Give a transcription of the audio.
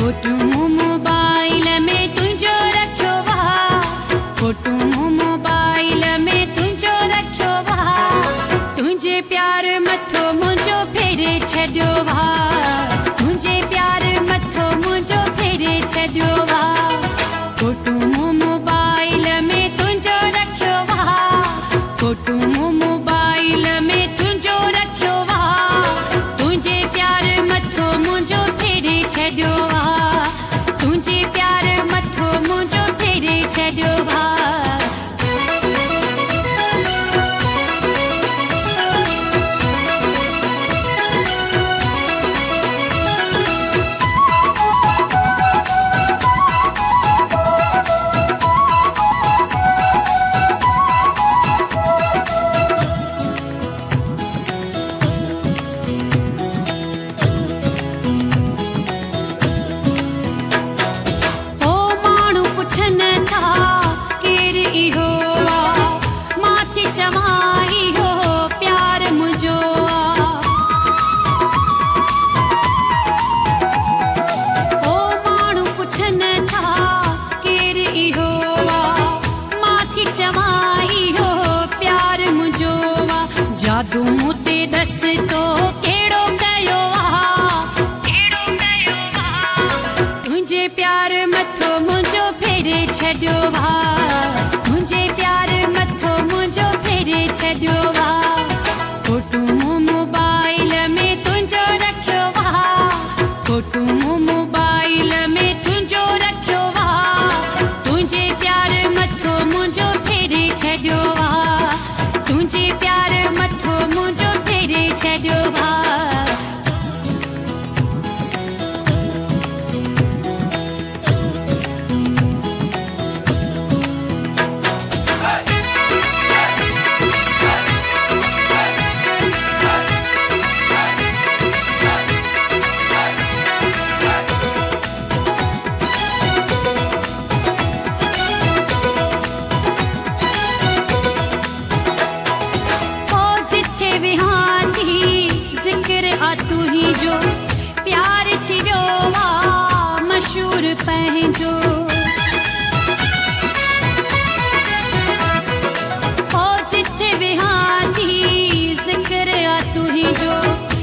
photo mobile में तुझो रखियो वा फोटू मोबाइल में तुझो रखियो वा तुझे प्यार मथो मुझो फेरे छॾियो वा तुझे प्यार मथो मुझो फेरे छॾियो वा फोटू मोबाइल में तुझो रखियो वा फोटू मोबाइल में तुझो रखियो वा तुझे प्यार मथो मुझो फेरे छॾियो वा तुझे प्यार मथो मुझो फेरे छॾियो वा जादू मूते दस तो केड़ो कयो वा तुझे प्यार मथो मुझो फेरे छॾियो वा तुझे प्यार मथो मुझो फेरे छॾियो वा फोटू मोबाइल में तुझो रखियो वा फोटू मोबाइल में तुझो रखियो वा तुझे प्यार मथो मुझो फेरे छॾियो वा तुझे प्यार मथो मुझो फेरे छॾियो वा जो प्यार थी वियो वा मशहूर पंहिंजो